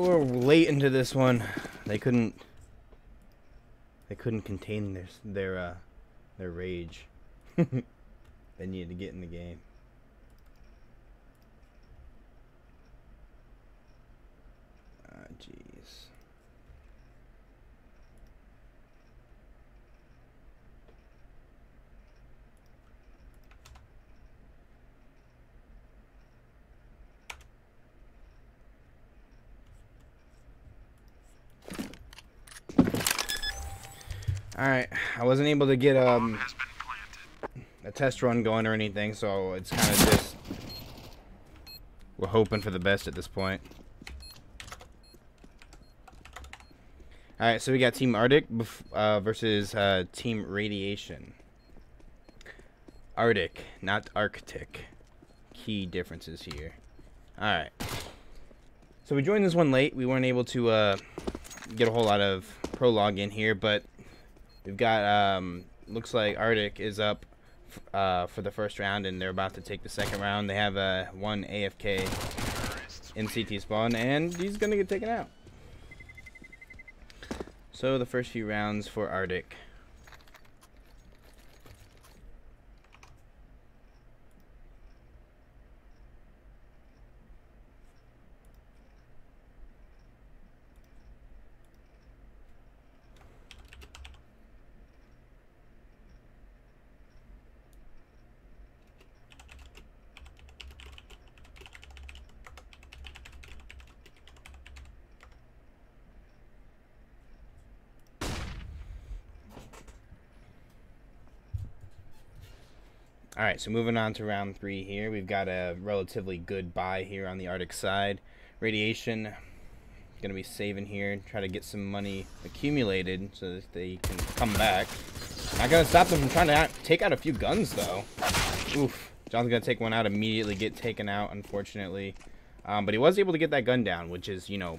we're late into this one. They couldn't contain their rage. They needed to get in the game. Ah, jeez. Alright, I wasn't able to get a test run going or anything, so it's kind of just, we're hoping for the best at this point. Alright, so we got Team Arctic versus Team Radiation. Arctic, not Arctic. Key differences here. Alright. So we joined this one late. We weren't able to get a whole lot of prologue in here, but we've got, looks like Arctic is up for the first round, and they're about to take the second round. They have one AFK in CT spawn, and he's going to get taken out. So the first few rounds for Arctic. Alright, so moving on to round 3 here. We've got a relatively good buy here on the Arctic side. Radiation going to be saving here, try to get some money accumulated so that they can come back. Not going to stop them from trying to take out a few guns, though. Oof. John's going to take one out, immediately get taken out, unfortunately. But he was able to get that gun down, which is, you know,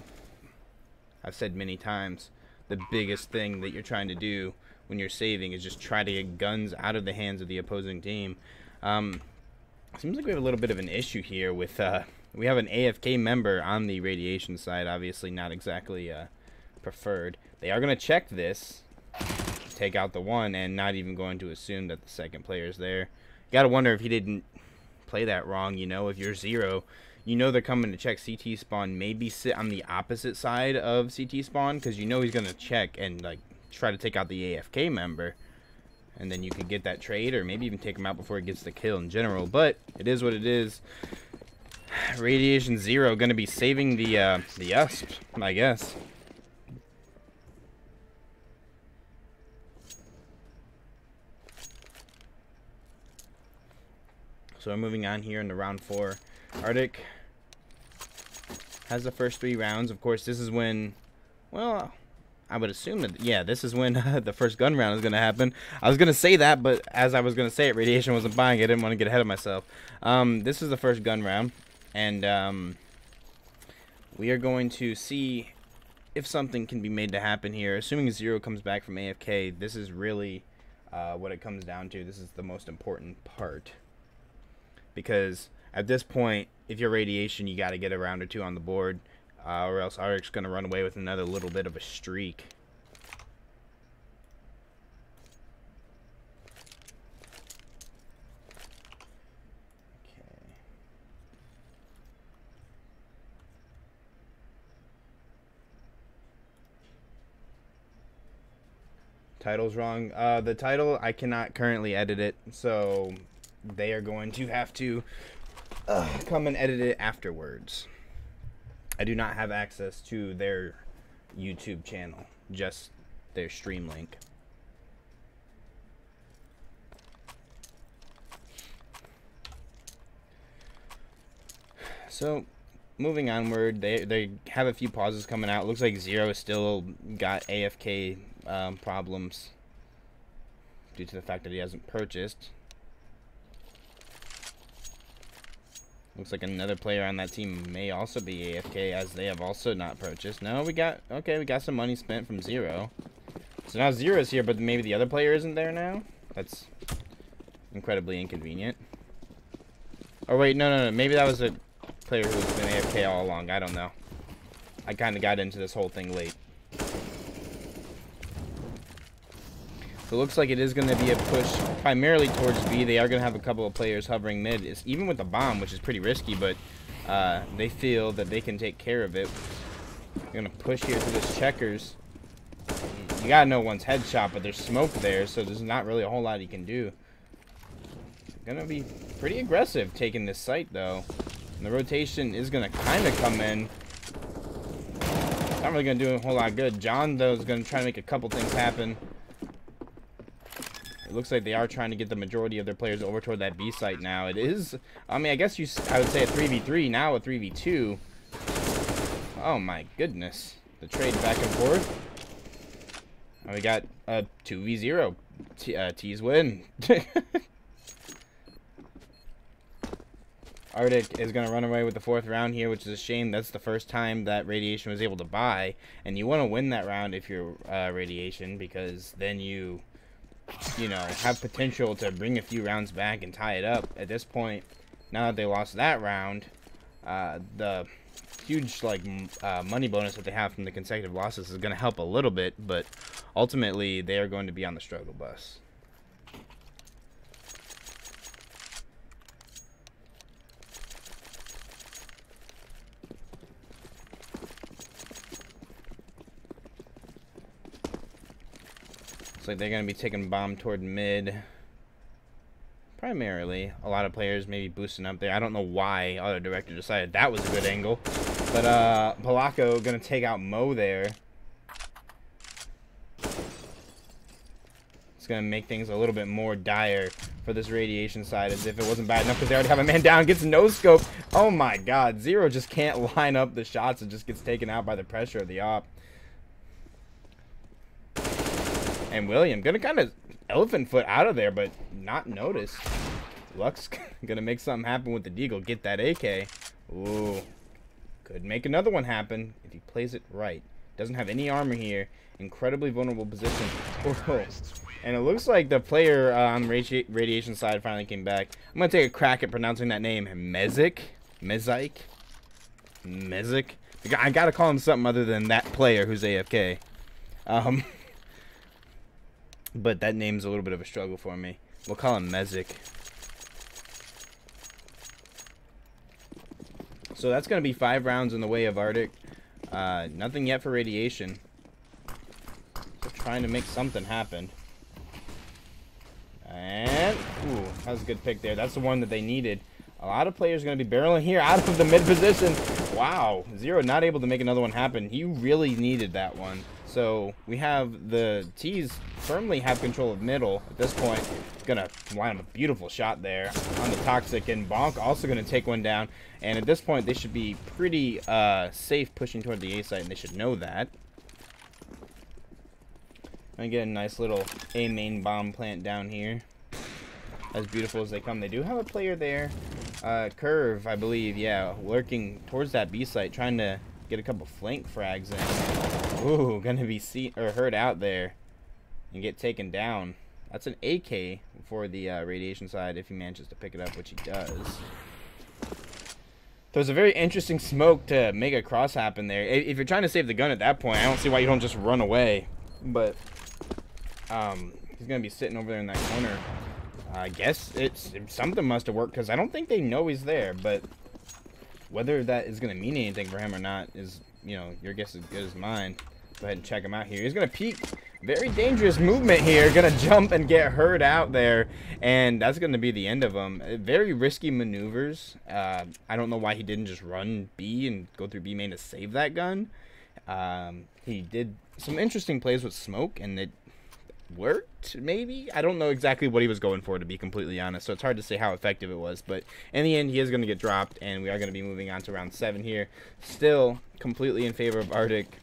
I've said many times, the biggest thing that you're trying to do when you're saving is just try to get guns out of the hands of the opposing team. Seems like we have a little bit of an issue here with we have an AFK member on the Radiation side, obviously not exactly preferred. They are going to check this, take out the one, and not even going to assume that the second player is there. You gotta wonder if he didn't play that wrong. You know, if you're 0, you know they're coming to check CT spawn, maybe sit on the opposite side of CT spawn, because you know he's going to check and like try to take out the AFK member, and then you could get that trade, or maybe even take him out before he gets the kill in general. But it is what it is. Radiation 0 going to be saving the USP, I guess. So we're moving on here into round 4. Arctic has the first 3 rounds. Of course, this is when, well, I would assume that, yeah, this is when the first gun round is going to happen. I was going to say that, but as I was going to say it, Radiation wasn't buying it. I didn't want to get ahead of myself. This is the first gun round, and we are going to see if something can be made to happen here. Assuming 0 comes back from AFK, this is really what it comes down to. This is the most important part. Because at this point, if you're Radiation, you got to get a round or 2 on the board. Or else Arctic's going to run away with another little bit of a streak. Okay. Title's wrong. The title, I cannot currently edit it, so they are going to have to come and edit it afterwards. I do not have access to their YouTube channel, just their stream link. So, moving onward, they have a few pauses coming out. Looks like 0 still got AFK problems due to the fact that he hasn't purchased. Looks like another player on that team may also be AFK, as they have also not purchased. No, we got some money spent from 0. So now 0 is here, but maybe the other player isn't there now? That's incredibly inconvenient. Or wait, no. Maybe that was a player who's been AFK all along. I don't know. I kind of got into this whole thing late. So it looks like it is going to be a push primarily towards B. They are going to have a couple of players hovering mid. It's even with the bomb, which is pretty risky, but they feel that they can take care of it. They're going to push here through this checkers. You got to know one's headshot, but there's smoke there, so there's not really a whole lot he can do. Going to be pretty aggressive taking this site, though. And the rotation is going to kind of come in. Not really going to do a whole lot good. John, though, is going to try to make a couple things happen. It looks like they are trying to get the majority of their players over toward that B site now. It is, I mean, I guess I would say a 3v3, now a 3v2. Oh my goodness. The trade back and forth. And we got a 2v0. T's win. Arctic is going to run away with the 4th round here, which is a shame. That's the first time that Radiation was able to buy. And you want to win that round if you're Radiation, because then you know, have potential to bring a few rounds back and tie it up. At this point, now that they lost that round, the huge money bonus that they have from the consecutive losses is going to help a little bit, but ultimately they are going to be on the struggle bus. Looks like they're going to be taking bomb toward mid. Primarily. A lot of players maybe boosting up there. I don't know why other director decided that was a good angle. But Polacco going to take out Mo there. It's going to make things a little bit more dire for this Radiation side, as if it wasn't bad enough because they already have a man down. Gets no scope. Oh my god. Zero just can't line up the shots and just gets taken out by the pressure of the op. And William gonna kind of elephant foot out of there, but not notice. Luck's gonna make something happen with the deagle. Get that AK. Ooh, could make another one happen if he plays it right. Doesn't have any armor here. Incredibly vulnerable position. Oh. And it looks like the player on the Radiation side finally came back. I'm gonna take a crack at pronouncing that name. Mezik. I gotta call him something other than that player who's AFK. But that name's a little bit of a struggle for me. We'll call him Mezik. So that's going to be 5 rounds in the way of Arctic. Nothing yet for Radiation. So trying to make something happen. And, ooh, that was a good pick there. That's the one that they needed. A lot of players are going to be barreling here out of the mid position. Wow. Zero not able to make another one happen. He really needed that one. So we have the T's firmly have control of middle at this point. Gonna line up a beautiful shot there on the Toxic, and Bonk also gonna take one down. And at this point, they should be pretty safe pushing toward the A site, and they should know that. And get a nice little A main bomb plant down here. As beautiful as they come. They do have a player there. Curve, I believe, yeah, lurking towards that B site, trying to get a couple flank frags in. Ooh, gonna be heard out there and get taken down. That's an AK for the Radiation side if he manages to pick it up, which he does. There's a very interesting smoke to make a cross happen there. If you're trying to save the gun at that point, I don't see why you don't just run away. But he's gonna be sitting over there in that corner. I guess something must have worked because I don't think they know he's there. But whether that is gonna mean anything for him or not is, you know, your guess is as good as mine. Go ahead and check him out here. He's gonna peek. Very dangerous movement here. Gonna jump and get hurt out there, and that's gonna be the end of him. Very risky maneuvers. I don't know why he didn't just run B and go through B main to save that gun. He did some interesting plays with smoke, and it worked, maybe? I don't know exactly what he was going for, to be completely honest, so it's hard to say how effective it was, but in the end, he is going to get dropped, and we are going to be moving on to round 7 here. Still completely in favor of Arctic.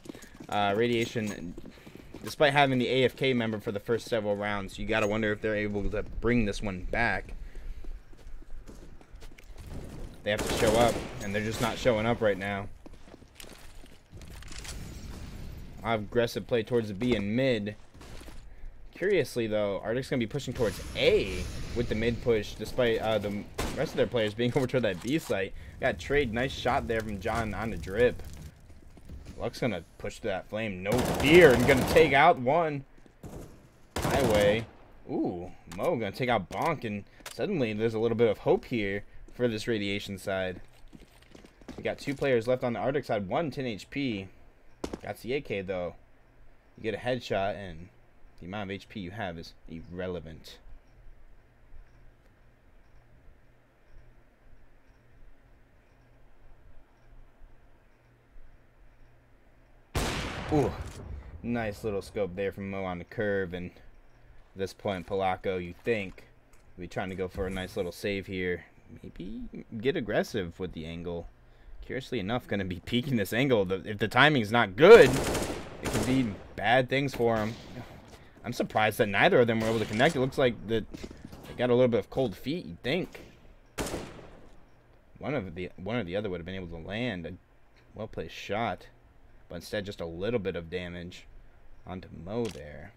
Radiation, despite having the AFK member for the first several rounds, you got to wonder if they're able to bring this one back. They have to show up, and they're just not showing up right now. Aggressive play towards the B and mid. Curiously, though, Arctic's going to be pushing towards A with the mid push, despite the rest of their players being over toward that B site. Got trade. Nice shot there from John on the drip. Luck's gonna push through that flame. No fear. And gonna take out one. Highway. Ooh, Mo gonna take out Bonk. And suddenly there's a little bit of hope here for this Radiation side. We got 2 players left on the Arctic side. 1 10 HP. Got the AK though. You get a headshot and the amount of HP you have is irrelevant. Ooh, nice little scope there from Mo on the curve, and at this point, Polacco, you think, will be trying to go for a nice little save here. Maybe get aggressive with the angle. Curiously enough, going to be peeking this angle. If the timing's not good, it could be bad things for him. I'm surprised that neither of them were able to connect. It looks like that they got a little bit of cold feet, you'd think. One or the other would have been able to land a well-placed shot. But instead, just a little bit of damage onto Mo there.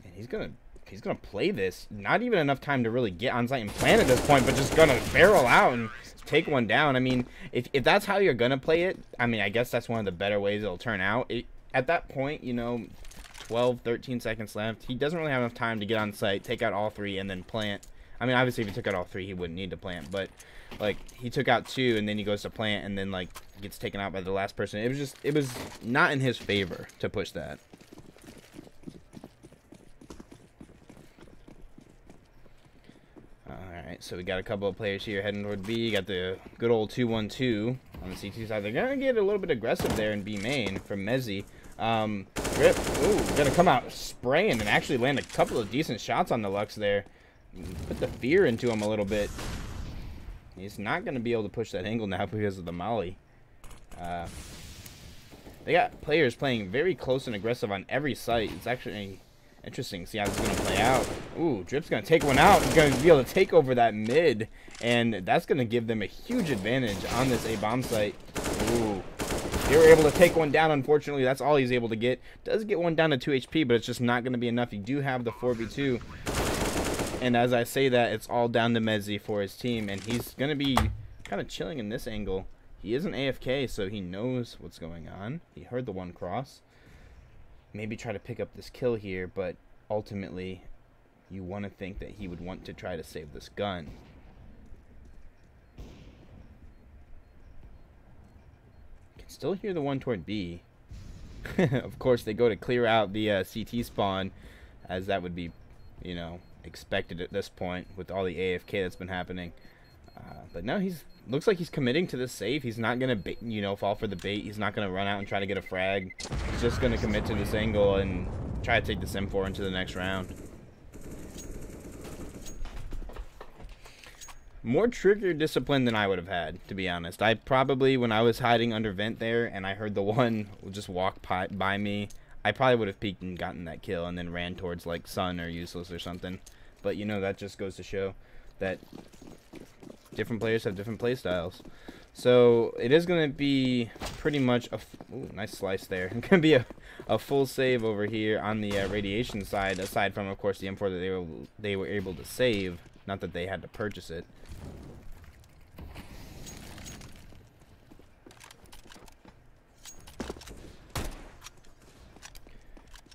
And he's gonna play this. Not even enough time to really get on site and plant at this point, but just gonna barrel out and take one down. I mean, if that's how you're gonna play it, I mean, I guess that's one of the better ways it'll turn out. At that point, you know, 12, 13 seconds left. He doesn't really have enough time to get on site, take out all 3, and then plant. I mean, obviously, if he took out all 3, he wouldn't need to plant, but like he took out 2 and then he goes to plant and then like gets taken out by the last person. It was not in his favor to push that. Alright, so we got a couple of players here heading toward B. Got the good old 2-1-2 on the C2 side. They're gonna get a little bit aggressive there in B main from Mezzi. Rip, ooh, gonna come out spraying and actually land a couple of decent shots on the Lux there. Put the fear into him a little bit. He's not going to be able to push that angle now because of the molly. They got players playing very close and aggressive on every site. It's actually interesting to see how this is going to play out. Ooh, Drip's going to take one out. He's going to be able to take over that mid. And that's going to give them a huge advantage on this A-bomb site. Ooh. They were able to take one down, unfortunately. That's all he's able to get. Does get one down to 2 HP, but it's just not going to be enough. You do have the 4v2. And as I say that, it's all down to Mezzi for his team. And he's going to be kind of chilling in this angle. He isn't AFK, so he knows what's going on. He heard the one cross. Maybe try to pick up this kill here, but ultimately, you want to think that he would want to try to save this gun. Can still hear the one toward B. Of course, they go to clear out the CT spawn, as that would be, you know, expected at this point with all the AFK that's been happening. But no, looks like he's committing to this save. He's not gonna you know, fall for the bait. He's not gonna run out and try to get a frag. He's just gonna commit to this angle and try to take this M4 into the next round. More trigger discipline than I would have had, to be honest. I probably, when I was hiding under vent there and I heard the one just walk by me, I probably would have peeked and gotten that kill and then ran towards like Sun or Useless or something. But you know, that just goes to show that different players have different play styles. So it is going to be pretty much a ooh, nice slice there. It's going to be a full save over here on the Radiation side, aside from of course the M4 that they were able to save. Not that they had to purchase it.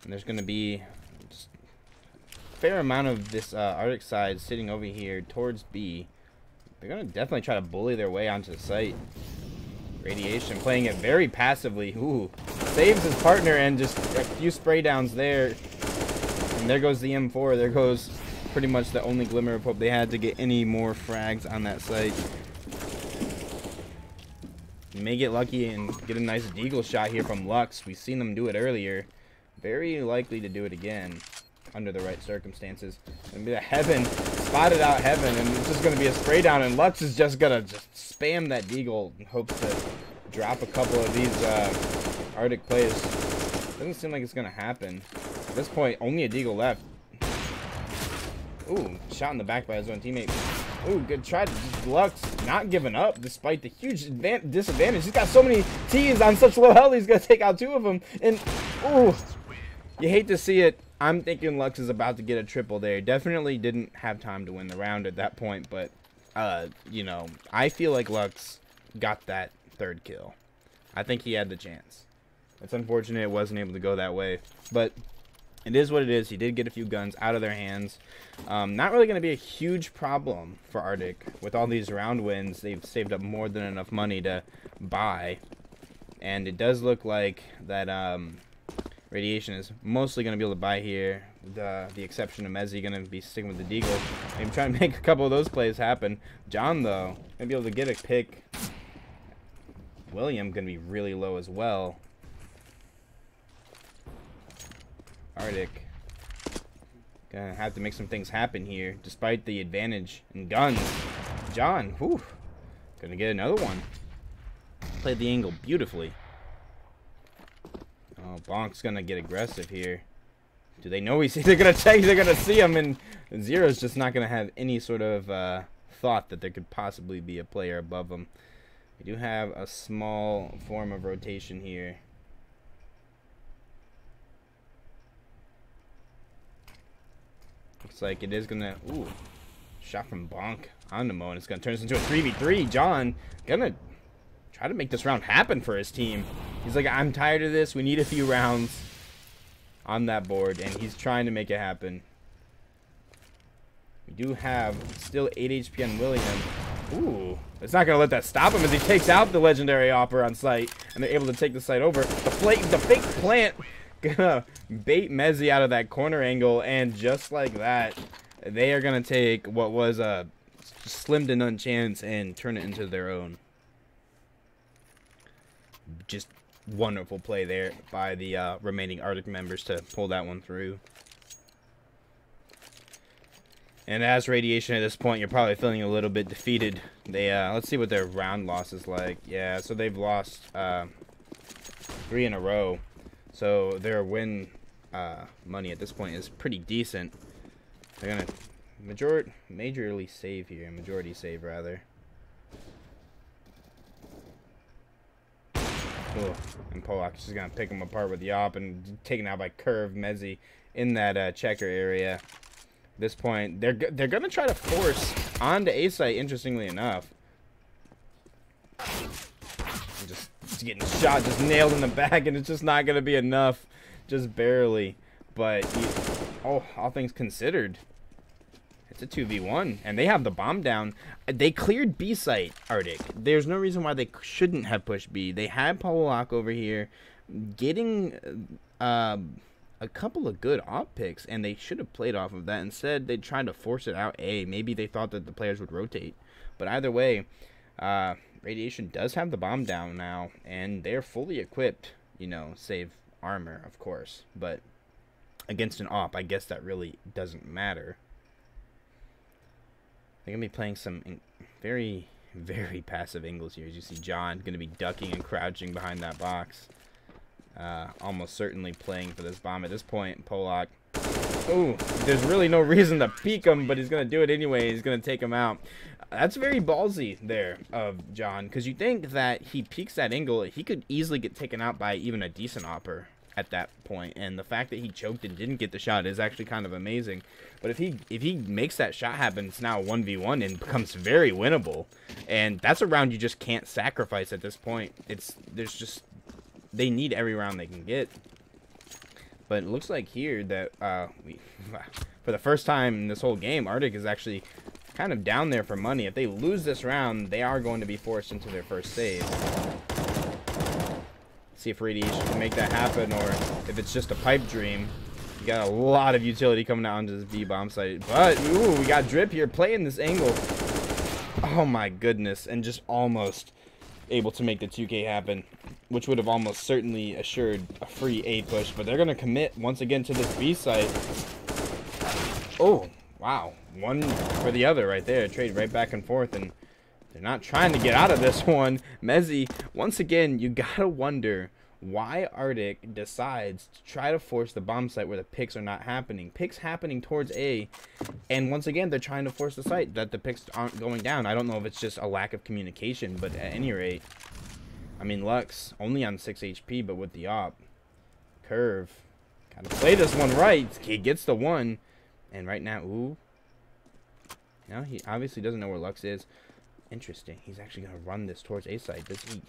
And there's going to be a fair amount of this Arctic side sitting over here towards B. They're going to definitely try to bully their way onto the site. Radiation playing it very passively. Ooh, saves his partner and just a few spray downs there. And there goes the M4. There goes pretty much the only glimmer of hope they had to get any more frags on that site. You may get lucky and get a nice deagle shot here from Lux. We've seen them do it earlier. Very likely to do it again under the right circumstances. And be a Heaven, spotted out Heaven, and it's just going to be a spray down, and Lux is just going to just spam that deagle in hopes to drop a couple of these Arctic plays. Doesn't seem like it's going to happen. At this point, only a deagle left. Ooh, shot in the back by his own teammate. Ooh, good try. Lux not giving up despite the huge disadvantage. He's got so many T's on such low health, he's going to take out 2 of them. And, ooh, you hate to see it. I'm thinking Lux is about to get a triple there. Definitely didn't have time to win the round at that point, but, you know, I feel like Lux got that third kill. I think he had the chance. It's unfortunate it wasn't able to go that way, but it is what it is. He did get a few guns out of their hands. Not really going to be a huge problem for Arctic. With all these round wins, they've saved up more than enough money to buy. And it does look like that Radiation is mostly going to be able to buy here. The exception of Mezzi going to be sticking with the Deagle. Maybe trying to make a couple of those plays happen. John, though, going to be able to get a pick. William going to be really low as well. Arctic gonna have to make some things happen here, despite the advantage in guns. John, whew, gonna get another one. Played the angle beautifully. Oh, Bonk's gonna get aggressive here. Do they know he's? They're gonna check. They're gonna see him, and Zero's just not gonna have any sort of thought that there could possibly be a player above him. We do have a small form of rotation here. Looks like it is gonna. Ooh, shot from Bonk on the Mo, and it's gonna turn this into a 3v3. John gonna try to make this round happen for his team. He's like, I'm tired of this. We need a few rounds on that board, and he's trying to make it happen. We do have still 8 HP on William. Ooh, it's not gonna let that stop him as he takes out the legendary Opera on site, and they're able to take the site over. The fake plant gonna bait Mezzi out of that corner angle, and just like that, they are gonna take what was a slim to none chance and turn it into their own. Just wonderful play there by the remaining Arctic members to pull that one through. And as Radiation at this point, you're probably feeling a little bit defeated. They let's see what their round loss is like. Yeah, so they've lost 3 in a row. So their win money at this point is pretty decent. They're gonna majorly save here, majority save rather. Oh, and Polak's just gonna pick them apart with the op and taken out by Curve Mezzi in that checker area. At this point, they're gonna try to force onto A site. Interestingly enough, just getting shot, just nailed in the back, and it's just not gonna be enough, just barely. But oh, all things considered, it's a 2v1, and they have the bomb down. They cleared B site, Arctic. There's no reason why they shouldn't have pushed B. They had Polak over here getting a couple of good op picks, and they should have played off of that. Instead, they tried to force it out A. Maybe they thought that the players would rotate. But either way, Radiation does have the bomb down now, and they're fully equipped, you know, save armor, of course. But against an op, I guess that really doesn't matter. They're going to be playing some very, very passive angles here. As you see, John going to be ducking and crouching behind that box. Almost certainly playing for this bomb at this point. Polak. Oh, there's really no reason to peek him, but he's going to do it anyway. He's going to take him out. That's very ballsy there of John, because you think that he peeks that angle, he could easily get taken out by even a decent opper at that point, and the fact that he choked and didn't get the shot is actually kind of amazing. But if he makes that shot happen, it's now 1v1 and becomes very winnable, and that's a round you just can't sacrifice at this point. They need every round they can get. But it looks like here that for the first time in this whole game, Arctic is actually kind of down there for money. If they lose this round, they are going to be forced into their first save. See if Radiation can make that happen, or if it's just a pipe dream. You got a lot of utility coming out onto this B bomb site. But, ooh, we got Drip here playing this angle. Oh my goodness. And just almost able to make the 2K happen, which would have almost certainly assured a free A push. But they're going to commit once again to this B site. Oh, wow. One for the other right there. Trade right back and forth, and they're not trying to get out of this one. Mezzi, once again, you gotta wonder why Arctic decides to try to force the bomb site where the picks are not happening. Picks happening towards A, and once again, they're trying to force the site that the picks aren't going down. I don't know if it's just a lack of communication, but at any rate, I mean, Lux only on 6 HP, but with the op. Curve, gotta play this one right. He gets the one, and right now, ooh. No, he obviously doesn't know where Lux is. Interesting. He's actually going to run this towards A side. Does he?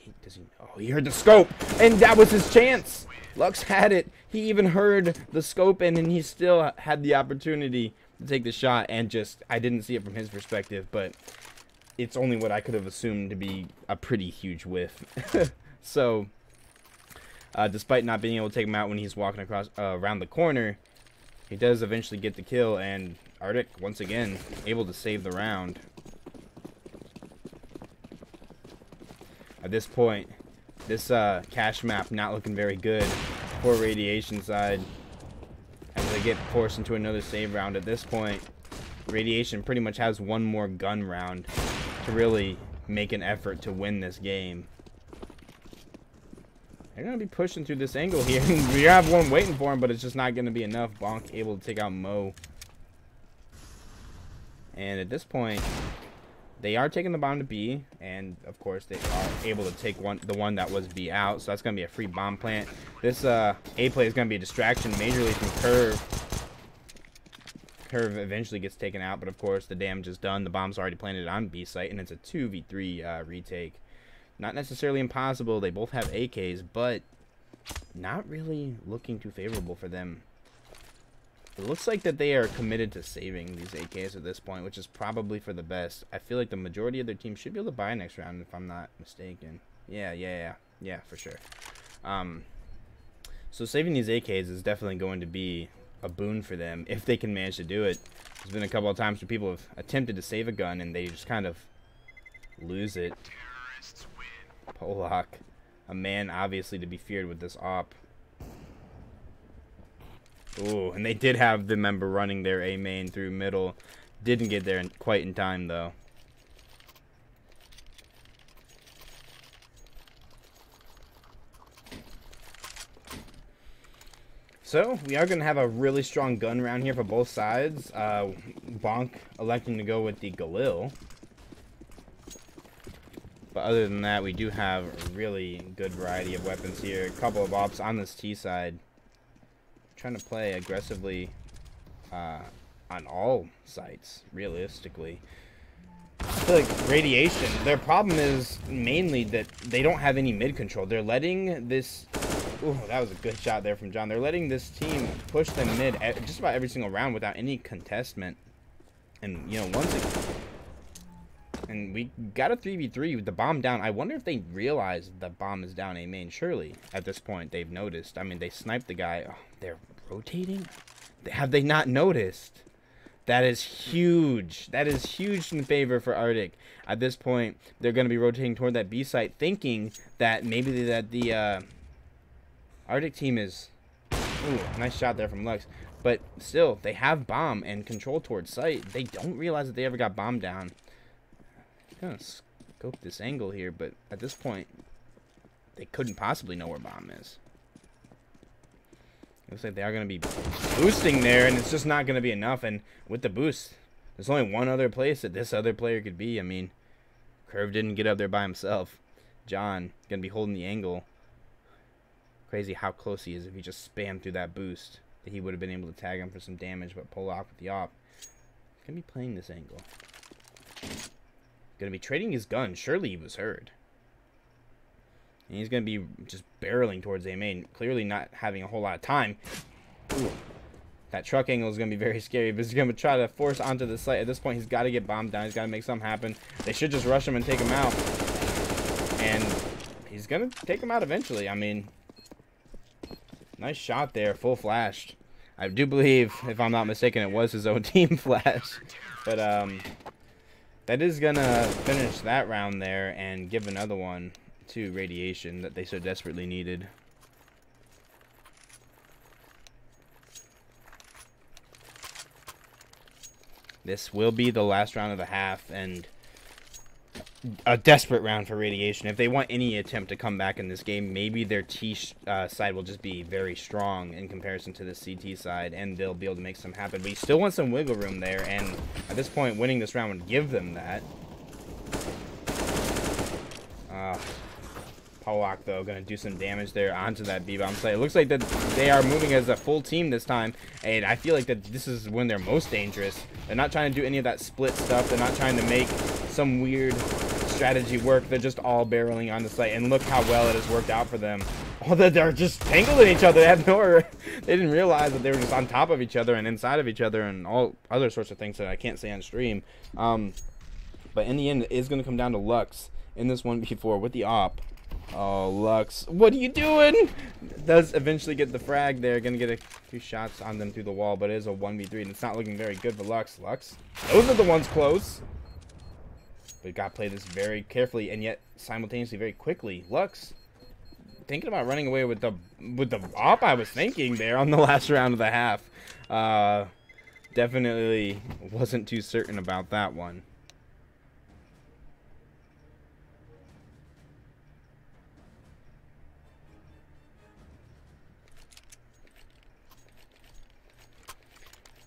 Oh, he heard the scope, and that was his chance. Lux had it. He even heard the scope, and he still had the opportunity to take the shot, and just, I didn't see it from his perspective, but it's only what I could have assumed to be a pretty huge whiff. So, despite not being able to take him out when he's walking across around the corner, he does eventually get the kill, and Arctic, once again, able to save the round. At this point, this cache map not looking very good for Radiation side as they get forced into another save round. At this point, Radiation pretty much has one more gun round to really make an effort to win this game. They're going to be pushing through this angle here. We have one waiting for him, but it's just not going to be enough. Bonk able to take out Mo. And at this point, they are taking the bomb to B, and of course they are able to take the one that was B out, so that's going to be a free bomb plant. This A play is going to be a distraction majorly from Curve. Curve eventually gets taken out, but of course the damage is done. The bomb's already planted on B site, and it's a 2v3 retake. Not necessarily impossible. They both have AKs, but not really looking too favorable for them. It looks like that they are committed to saving these AKs at this point, which is probably for the best. I feel like the majority of their team should be able to buy next round, if I'm not mistaken. Yeah, for sure. So saving these AKs is definitely going to be a boon for them if they can manage to do it. There's been a couple of times where people have attempted to save a gun and they just kind of lose it. Polak, a man obviously to be feared with this op. Ooh, and they did have the member running their A main through middle. Didn't get there quite in time, though. So, we are going to have a really strong gun round here for both sides. Bonk electing to go with the Galil. But other than that, we do have a really good variety of weapons here. A couple of ops on this T side. Trying to play aggressively on all sites, realistically. I feel like Radiation, their problem is mainly that they don't have any mid control. They're letting this... Ooh, that was a good shot there from John. They're letting this team push them mid just about every single round without any contestment. And, you know, and we got a 3v3 with the bomb down. I wonder if they realize the bomb is down A main. Surely, at this point, they've noticed. I mean, they sniped the guy. Oh, they're rotating? Have they not noticed? That is huge. That is huge in favor for Arctic. At this point, they're going to be rotating toward that B site, thinking that maybe the Arctic team is... Ooh, nice shot there from Lux. But still, they have bomb and control towards site. They don't realize that they ever got bomb down. I'm going to scope this angle here, but at this point, they couldn't possibly know where bomb is. Looks like they are going to be boosting there, and it's just not going to be enough. And with the boost, there's only one other place that this other player could be. I mean, Curve didn't get up there by himself. John going to be holding the angle. Crazy how close he is. If he just spammed through that boost, that he would have been able to tag him for some damage, but pull off with the op. Going to be playing this angle. Going to be trading his gun. Surely he was heard. And he's going to be just barreling towards A main, clearly not having a whole lot of time. Ooh. That truck angle is going to be very scary, but he's going to try to force onto the site. At this point, he's got to get bombed down. He's got to make something happen. They should just rush him and take him out. And he's going to take him out eventually. I mean, nice shot there, full flashed. I do believe, if I'm not mistaken, it was his own team flash. But that is going to finish that round there and give another one to Radiation that they so desperately needed. This will be the last round of the half, and a desperate round for Radiation. If they want any attempt to come back in this game, maybe their T side will just be very strong in comparison to the CT side, and they'll be able to make some happen. But you still want some wiggle room there, and at this point, winning this round would give them that. Polak, though, going to do some damage there onto that B-bomb site. It looks like that they are moving as a full team this time, and I feel like that this is when they're most dangerous. They're not trying to do any of that split stuff. They're not trying to make some weird strategy work. They're just all barreling on the site, and look how well it has worked out for them. Oh, they're just tangled in each other. They have nowhere. They didn't realize that they were just on top of each other and inside of each other and all other sorts of things that I can't say on stream. But in the end, it is going to come down to Lux in this 1v4 with the op. Oh, Lux, what are you doing? Does eventually get the frag there. Going to get a few shots on them through the wall, but it is a 1v3, and it's not looking very good for Lux. Lux, those are the ones close. But got to play this very carefully and yet simultaneously very quickly. Lux, thinking about running away with the op I was thinking there on the last round of the half. Definitely wasn't too certain about that one.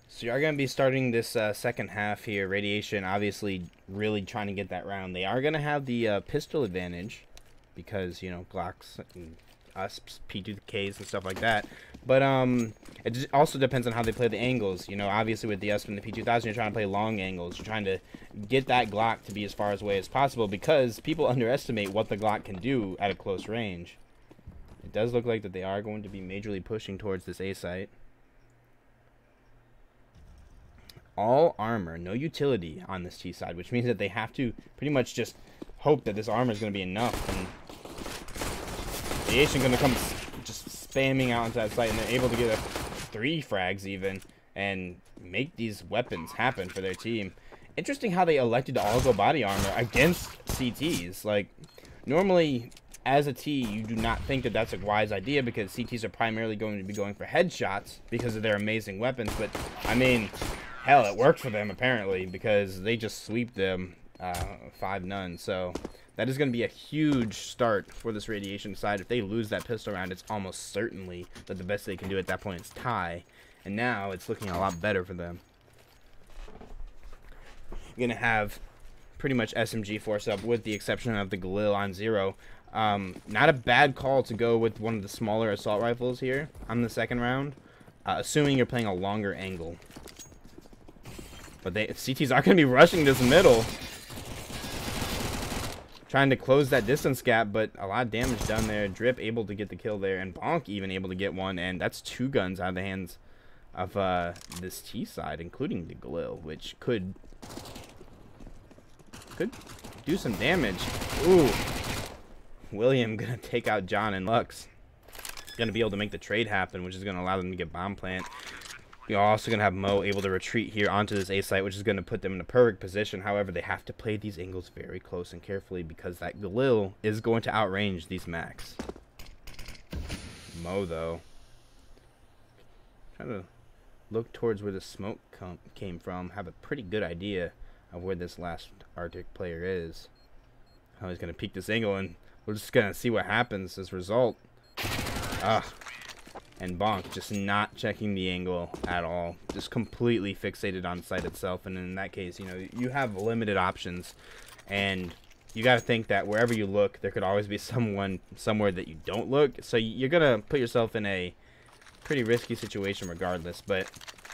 So you are going to be starting this second half here. Radiation obviously really trying to get that round. They are going to have the pistol advantage because, you know, Glocks and USPs, P2Ks and stuff like that. But it also depends on how they play the angles. You know, obviously with the USP and the P2000, you're trying to play long angles. You're trying to get that Glock to be as far away as possible because people underestimate what the Glock can do at a close range. It does look like that they are going to be majorly pushing towards this A site. All armor, no utility on this T side, which means that they have to pretty much just hope that this armor is going to be enough. And Radiation going to come just spamming out into that site, and they're able to get 3 frags even and make these weapons happen for their team. Interesting how they elected to all go body armor against CTs. Like, normally as a T, you do not think that that's a wise idea because CTs are primarily going to be going for headshots because of their amazing weapons. But I mean, hell, it worked for them apparently because they just sweep them 5-0. So that is going to be a huge start for this Radiation side. If they lose that pistol round, it's almost certainly that the best they can do at that point is tie. And now it's looking a lot better for them. You're going to have pretty much SMG force up with the exception of the Galil on 0. Not a bad call to go with one of the smaller assault rifles here on the second round, assuming you're playing a longer angle. But CTs are going to be rushing this middle, trying to close that distance gap, but a lot of damage done there. Drip able to get the kill there, and Bonk even able to get one, and that's 2 guns out of the hands of this T side, including the Galil, which could do some damage. Ooh. William gonna take out John and Lux. Gonna be able to make the trade happen, which is gonna allow them to get bomb plant. You're also gonna have Mo able to retreat here onto this A site, which is gonna put them in a perfect position. However, they have to play these angles very close and carefully because that Galil is going to outrange these Macs. Mo though, trying to look towards where the smoke came from. Have a pretty good idea of where this last Arctic player is. How he's gonna peek this angle, and we're just gonna see what happens as a result. And Bonk just not checking the angle at all, just completely fixated on sight itself. And in that case, you know, you have limited options, and you got to think that wherever you look, there could always be someone somewhere that you don't look. So you're gonna put yourself in a pretty risky situation regardless. But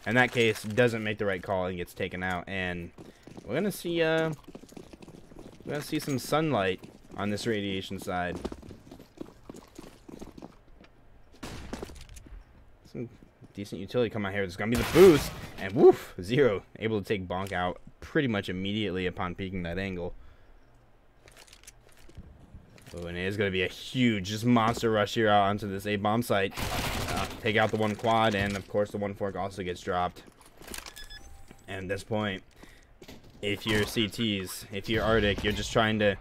in that case, doesn't make the right call and gets taken out. And we're gonna see some sunlight on this Radiation side. Some decent utility come out here. There's gonna be the boost, and woof, 0 able to take Bonk out pretty much immediately upon peeking that angle. Oh, and it is gonna be a huge just monster rush here out onto this A-bomb site. Take out the 1 quad, and of course the 1 fork also gets dropped. And at this point, if you're CTs, if you're Arctic, you're just trying to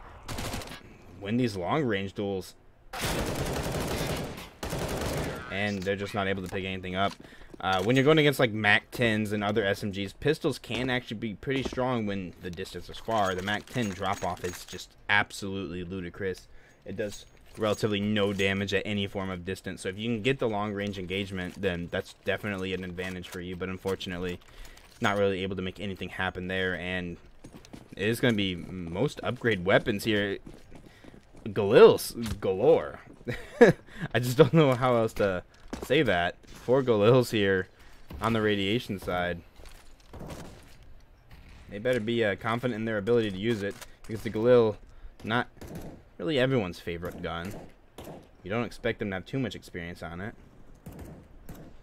win these long-range duels. And they're just not able to pick anything up. When you're going against like MAC-10s and other SMGs, pistols can actually be pretty strong when the distance is far. The MAC-10 drop-off is just absolutely ludicrous. It does relatively no damage at any form of distance. So if you can get the long-range engagement, then that's definitely an advantage for you. But unfortunately, not really able to make anything happen there. And it is going to be most upgrade weapons here. Galil's galore. I just don't know how else to say that. 4 Galils here on the Radiation side. They better be confident in their ability to use it, because the Galil not really everyone's favorite gun. You don't expect them to have too much experience on it.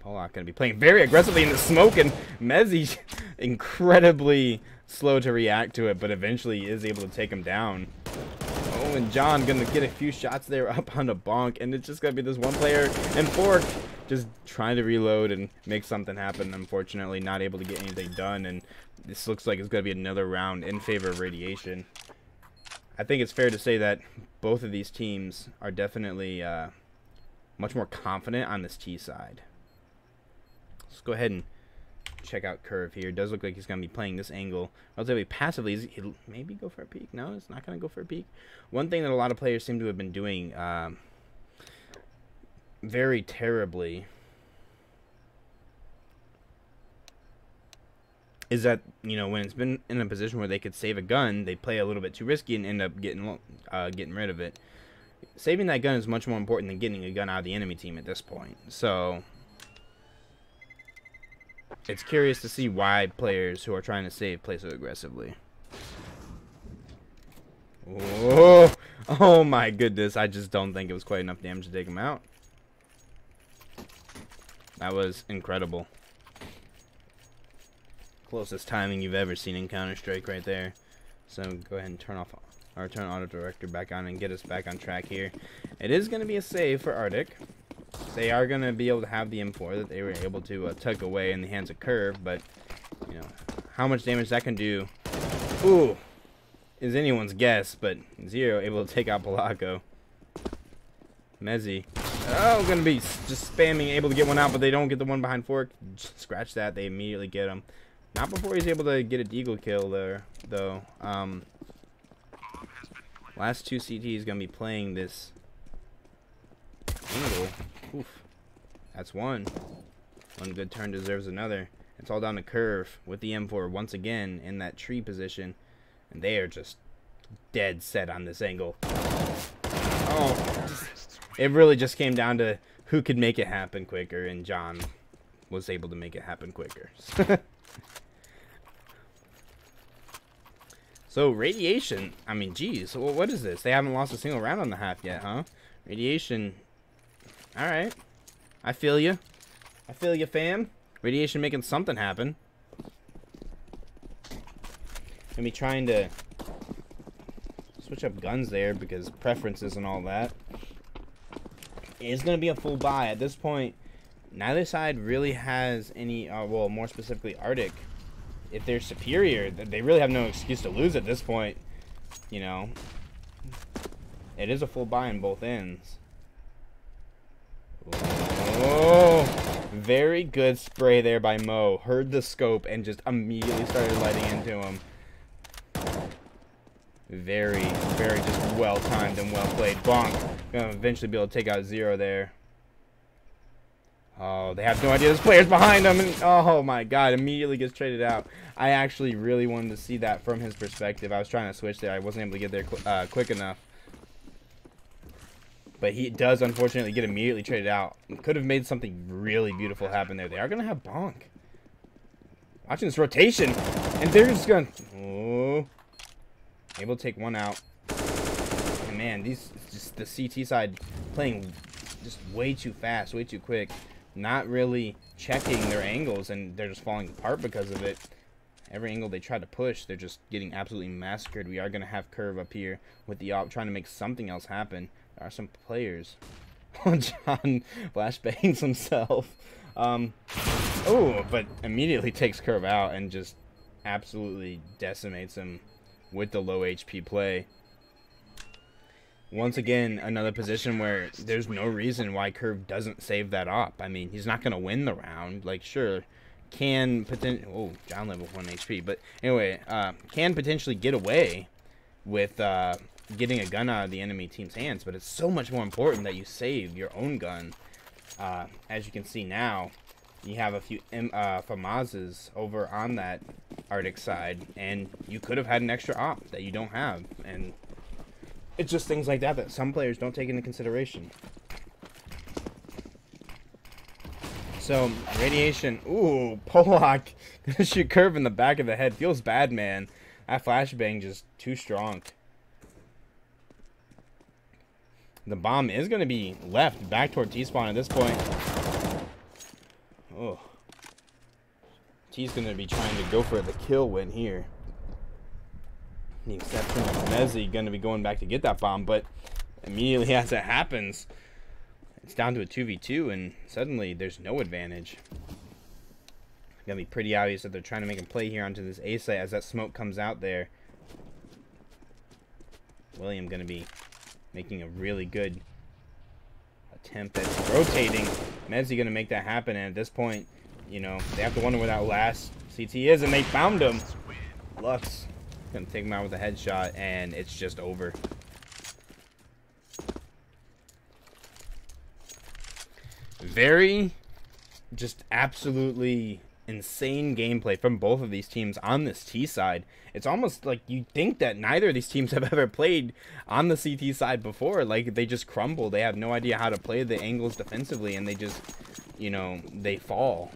Pollock going to be playing very aggressively in the smoke, and Mezzi incredibly slow to react to it, but eventually is able to take him down. Oh, and John going to get a few shots there up on the bonk, and it's just going to be this one player, and Fork just trying to reload and make something happen. Unfortunately, not able to get anything done, and this looks like it's going to be another round in favor of Radiation. I think it's fair to say that both of these teams are definitely much more confident on this T side. Let's go ahead and check out Curve here. It does look like he's going to be playing this angle relatively passively. He'll maybe go for a peek. No, it's not going to go for a peek. One thing that a lot of players seem to have been doing very terribly is that, you know, when it's been in a position where they could save a gun, they play a little bit too risky and end up getting rid of it. Saving that gun is much more important than getting a gun out of the enemy team at this point. So it's curious to see why players who are trying to save play so aggressively. Oh, oh my goodness. I just don't think it was quite enough damage to take him out. That was incredible. Closest timing you've ever seen in Counter-Strike right there. So go ahead and turn auto director back on and get us back on track here. It is going to be a save for Arctic. They are going to be able to have the M4 that they were able to tuck away in the hands of Curve, but you know how much damage that can do, ooh, is anyone's guess. But Zero able to take out Polaco. Mezzi, oh, going to be just spamming, able to get one out, but they don't get the one behind Fork. Just scratch that, they immediately get him. Not before he's able to get a deagle kill there, though. Last two CTs going to be playing this angle. Oof. That's one. One good turn deserves another. It's all down to Curve with the M4 once again in that tree position. And they are just dead set on this angle. Oh, it really just came down to who could make it happen quicker, and John was able to make it happen quicker. So Radiation, I mean, geez, what is this? They haven't lost a single round on the half yet, huh? Radiation, all right. I feel you. I feel you, fam. Radiation making something happen. Gonna be trying to switch up guns there because preferences and all that. It's gonna be a full buy at this point. Neither side really has any, well, more specifically Arctic. If they're superior, they really have no excuse to lose at this point. You know, it is a full buy on both ends. Oh, very good spray there by Mo. Heard the scope and just immediately started lighting into him. Very, very just well timed and well played. Bonk. Gonna eventually be able to take out Zero there. Oh, they have no idea this player's behind them, and oh my god, immediately gets traded out. I actually really wanted to see that from his perspective. I was trying to switch there. I wasn't able to get there quick enough. But he does unfortunately get immediately traded out. Could have made something really beautiful happen there. They are going to have Bonk. Watching this rotation, and they're just going to... Oh. Able to take one out. And man, these just the CT side playing just way too fast, way too quick. Not really checking their angles, and they're just falling apart because of it. Every angle they try to push, they're just getting absolutely massacred. We are going to have Curve up here with the op trying to make something else happen. There are some players. John flashbangs himself. Oh, but immediately takes Curve out and just absolutely decimates him with the low HP play. Once again, another position where there's no reason why Curve doesn't save that op. I mean, he's not going to win the round. Like, sure, can potentially... Oh, John level 1 HP. But anyway, can potentially get away with getting a gun out of the enemy team's hands. But it's so much more important that you save your own gun. As you can see now, you have a few FAMASs over on that Arctic side. And you could have had an extra op that you don't have. And... it's just things like that that some players don't take into consideration. So, Radiation. Ooh, Pollock. Gonna shoot Curve in the back of the head. Feels bad, man. That flashbang just too strong. The bomb is going to be left back toward T-spawn at this point. Oh. T's going to be trying to go for the kill win here. The exception of Mezzi going to be going back to get that bomb, but immediately as it happens, it's down to a 2v2, and suddenly there's no advantage. It's going to be pretty obvious that they're trying to make a play here onto this A site as that smoke comes out there. William going to be making a really good attempt at rotating. Mezzi going to make that happen, and at this point, you know, they have to wonder where that last CT is, and they found him. Lux going to take him out with a headshot, and it's just over. Very, just absolutely insane gameplay from both of these teams on this T side. It's almost like you think that neither of these teams have ever played on the CT side before. Like, they just crumble. They have no idea how to play the angles defensively, and they just, you know, they fall.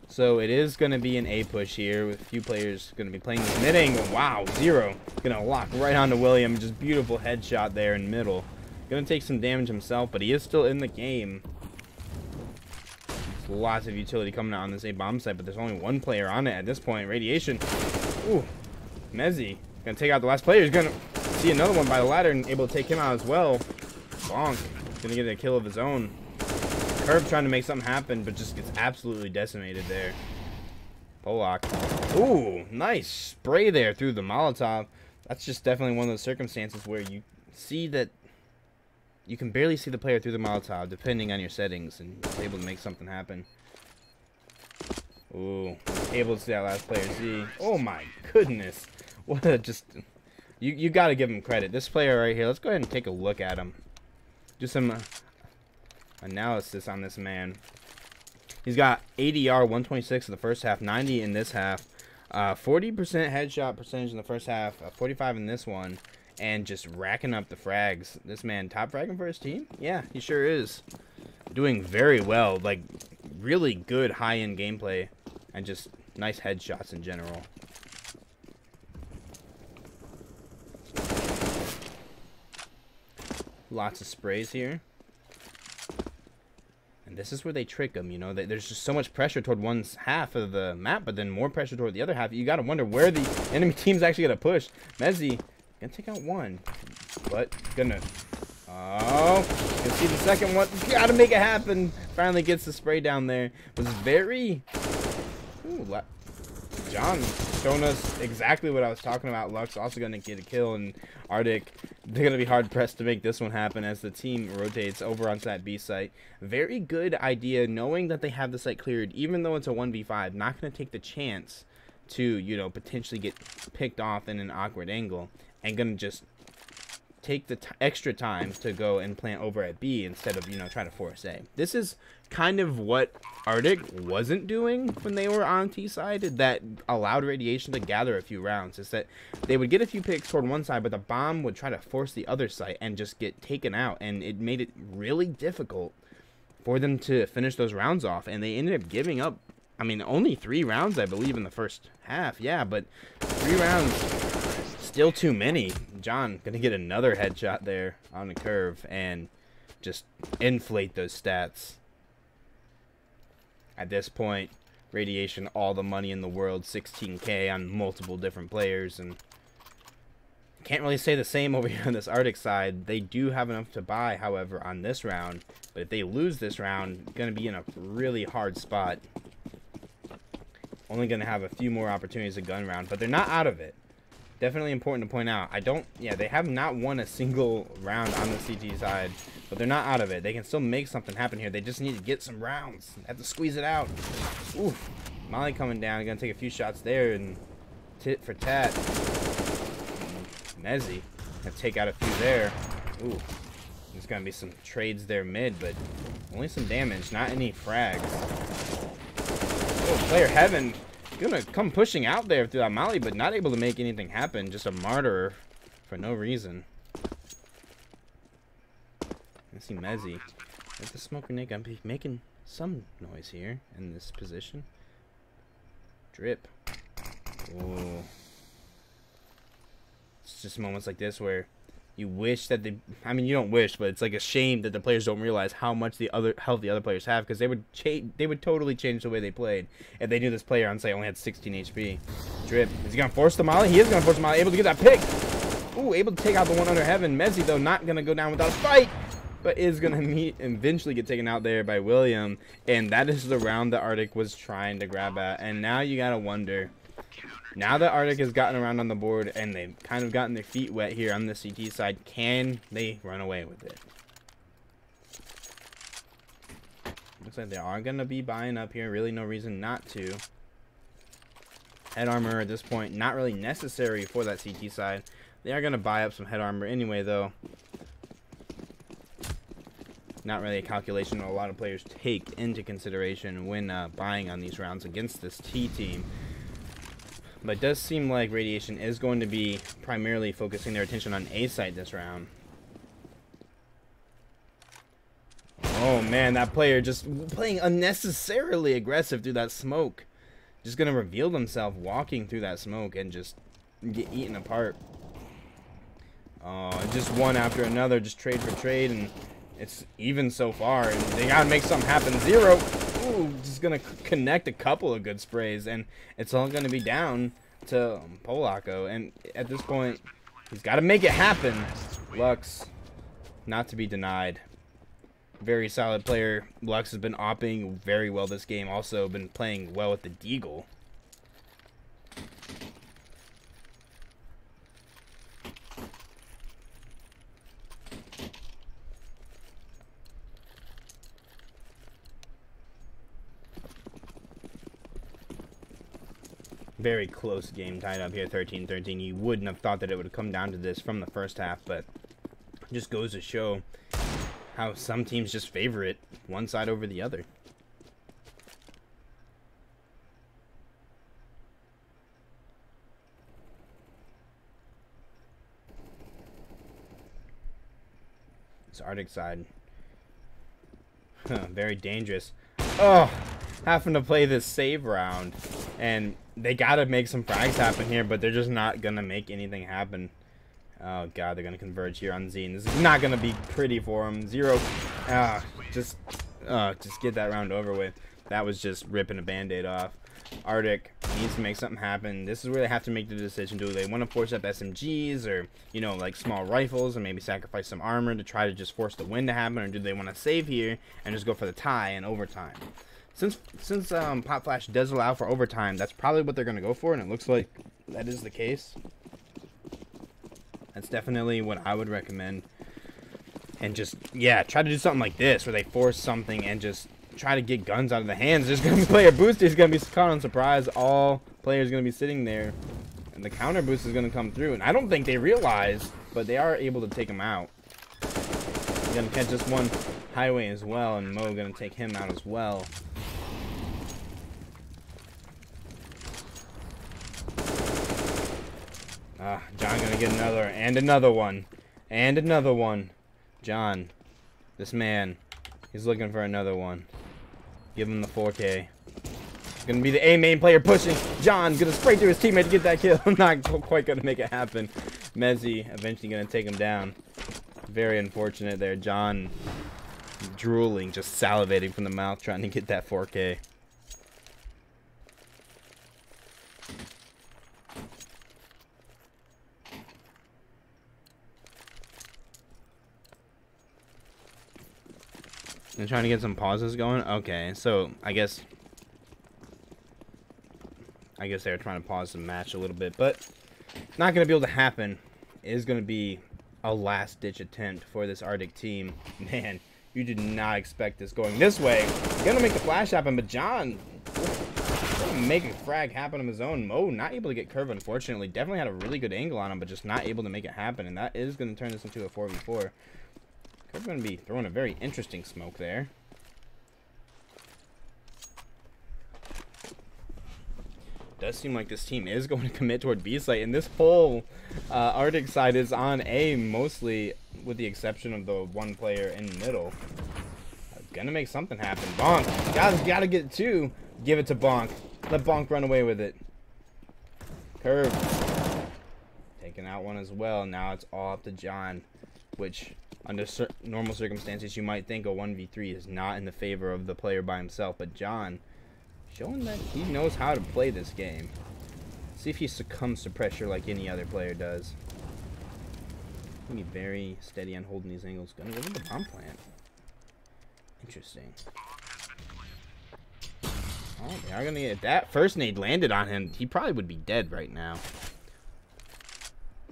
So it is going to be an A push here with a few players going to be playing this mid angle. Wow, Zero going to lock right onto William. Just beautiful headshot there in middle. Going to take some damage himself, but he is still in the game. There's lots of utility coming out on this A bomb site, but there's only one player on it at this point. Radiation. Ooh, Mezzi going to take out the last player. He's going to see another one by the ladder and able to take him out as well. Bonk. Going to get a kill of his own. Curb trying to make something happen, but just gets absolutely decimated there. Polak. Ooh, nice spray there through the Molotov. That's just definitely one of those circumstances where you see that you can barely see the player through the Molotov, depending on your settings, and able to make something happen. Ooh, able to see that last player Z. Oh my goodness. What a just... You got to give him credit. This player right here, let's go ahead and take a look at him. Do some analysis on this man. He's got ADR 126 in the first half, 90 in this half, 40% headshot percentage in the first half, 45 in this one, and just racking up the frags. This man top fragging for his team? Yeah, he sure is. Doing very well, like really good high-end gameplay, and just nice headshots in general. Lots of sprays here. And this is where they trick them, you know. There's just so much pressure toward one half of the map, but then more pressure toward the other half. You got to wonder where the enemy team's actually going to push. Mezzi gonna take out one, but gonna... Oh, you can see the second one. Got to make it happen. Finally gets the spray down there. Was very... Ooh, John showing us exactly what I was talking about. Lux also going to get a kill, and Arctic, they're going to be hard-pressed to make this one happen as the team rotates over onto that B site. Very good idea, knowing that they have the site cleared, even though it's a 1v5. Not going to take the chance to, you know, potentially get picked off in an awkward angle, and going to just take the extra time to go and plant over at B instead of, you know, trying to force A. This is kind of what Arctic wasn't doing when they were on T side that allowed Radiation to gather a few rounds. Is that they would get a few picks toward one side, but the bomb would try to force the other side and just get taken out, and it made it really difficult for them to finish those rounds off, and they ended up giving up, I mean, only 3 rounds, I believe, in the first half. Yeah, but 3 rounds, still too many. John gonna get another headshot there on the curve and just inflate those stats. At this point, Radiation, all the money in the world, 16K on multiple different players, and can't really say the same over here on this Arctic side. They do have enough to buy, however, on this round, but if they lose this round, gonna be in a really hard spot. Only gonna have a few more opportunities to gun round, but they're not out of it. Definitely important to point out. They have not won a single round on the CT side, but they're not out of it. They can still make something happen here. They just need to get some rounds. They have to squeeze it out. Oof. Molly coming down. Gonna take a few shots there and tit for tat. Mezzi gonna take out a few there. Ooh. There's gonna be some trades there mid, but only some damage, not any frags. Oh, player Heaven gonna come pushing out there through that molly, but not able to make anything happen. Just a martyr for no reason. I see Mezzi with the smoke grenade gun making some noise here in this position. Drip. Ooh. It's just moments like this where You wish that they, I mean, you don't wish, but it's like a shame that the players don't realize how much the other health the other players have, because they would totally change the way they played if they knew this player on say only had 16 HP. Drip, is he gonna force the molly? He is gonna force the molly. Able to get that pick. Ooh, able to take out the one under heaven. Mezzi though not gonna go down without a fight, but is gonna eventually get taken out there by William, and that is the round that Arctic was trying to grab at. And now you gotta wonder. Now that Arctic has gotten around on the board and they've kind of gotten their feet wet here on the CT side, can they run away with it? Looks like they are going to be buying up here. Really no reason not to. Head armor at this point, not really necessary for that CT side. They are going to buy up some head armor anyway, though. Not really a calculation that a lot of players take into consideration when buying on these rounds against this T team. But it does seem like Radiation is going to be primarily focusing their attention on A site this round. Oh man, that player just playing unnecessarily aggressive through that smoke. Just going to reveal themselves walking through that smoke and just get eaten apart. Oh, just one after another, just trade for trade, and it's even so far. And they got to make something happen. Zero. Ooh, just gonna connect a couple of good sprays, and it's all gonna be down to Polako. And at this point, he's got to make it happen. Lux, not to be denied. Very solid player. Lux has been opping very well this game. Also been playing well with the Deagle. Very close game tied up here, 13-13. You wouldn't have thought that it would have come down to this from the first half, but it just goes to show how some teams just favor it one side over the other. This Arctic side, very dangerous. Oh, having to play this save round, and they gotta make some frags happen here, but they're just not gonna make anything happen. Oh god, they're gonna converge here on Zine. This is not gonna be pretty for them. Zero. Just get that round over with. That was just ripping a band-aid off. Arctic needs to make something happen. This is where they have to make the decision. Do they want to force up SMGs, or, you know, like small rifles, and maybe sacrifice some armor to try to just force the win to happen, or do they want to save here and just go for the tie in overtime? Since Pop Flash does allow for overtime, that's probably what they're going to go for, and it looks like that is the case. That's definitely what I would recommend. And just, yeah, try to do something like this, where they force something and just try to get guns out of the hands. There's going to be player booster. He's going to be caught on surprise. All players going to be sitting there, and the counter boost is going to come through. And I don't think they realize, but they are able to take him out. He's going to catch this one highway as well, and Mo going to take him out as well. John gonna get another, and another one, and another one. John, this man, he's looking for another one. Give him the 4K. It's gonna be the A main player pushing. John gonna spray through his teammate to get that kill. Not quite gonna make it happen. Mezzi eventually gonna take him down. Very unfortunate there. John drooling, just salivating from the mouth, trying to get that 4K. They're trying to get some pauses going. Okay, so I guess they're trying to pause the match a little bit, but not going to be able to happen. It is going to be a last-ditch attempt for this Arctic team. Man, you did not expect this going this way. Going to make the flash happen, but John making frag happen on his own. Mo not able to get curve, unfortunately. Definitely had a really good angle on him, but just not able to make it happen, and that is going to turn this into a 4v4. Curve's going to be throwing a very interesting smoke there. Does seem like this team is going to commit toward B site, and this whole Arctic side is on A mostly, with the exception of the one player in the middle. Gonna make something happen. Bonk, gotta get two. Give it to Bonk. Let Bonk run away with it. Curve taking out one as well. Now it's all up to John, which under normal circumstances you might think a 1v3 is not in the favor of the player by himself, but John showing that he knows how to play this game. See if he succumbs to pressure like any other player does. Be very steady on holding these angles. Gonna go with the bomb plant. Interesting. Oh, they are gonna get that first nade landed on him. He probably would be dead right now.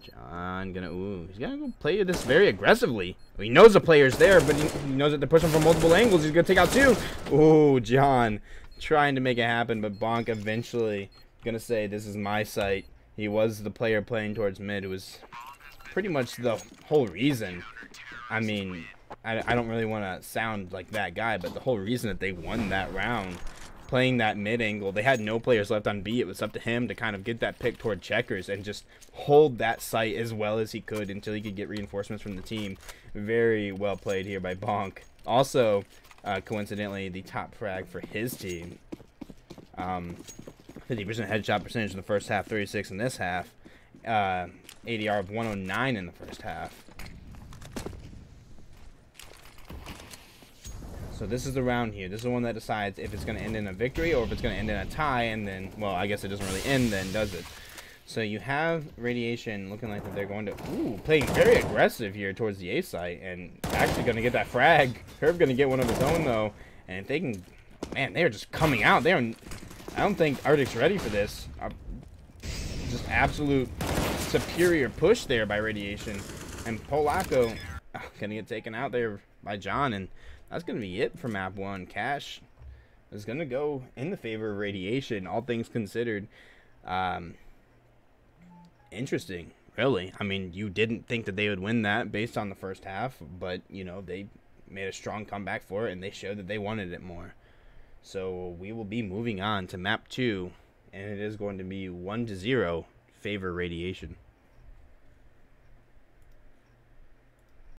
John gonna he's gonna go play this very aggressively. He knows the player's there, but he knows that they're pushing from multiple angles. He's gonna take out two. Ooh, John trying to make it happen, but Bonk eventually gonna say, "This is my site." He was the player playing towards mid. It was pretty much the whole reason. I mean, I don't really want to sound like that guy, but the whole reason that they won that round, playing that mid angle, they had no players left on B. It was up to him to kind of get that pick toward checkers and just hold that site as well as he could until he could get reinforcements from the team. Very well played here by Bonk. Also, coincidentally, the top frag for his team. 50% headshot percentage in the first half, 36 in this half. ADR of 109 in the first half. So this is the round here. This is the one that decides if it's going to end in a victory or if it's going to end in a tie, and then, well, I guess it doesn't really end then, does it? So you have Radiation looking like that they're going to, playing very aggressive here towards the A site, and actually going to get that frag. Herb going to get one of his own, though, and if they can, man, they are just coming out. I don't think Arctic's ready for this. Just absolute superior push there by Radiation, and Polacco going to get taken out there by John, and that's going to be it for map 1. Cash is going to go in the favor of Radiation, all things considered. Interesting, really. I mean, you didn't think that they would win that based on the first half, but, you know, they made a strong comeback for it, and they showed that they wanted it more. So we will be moving on to map 2, and it is going to be 1-0 favor Radiation.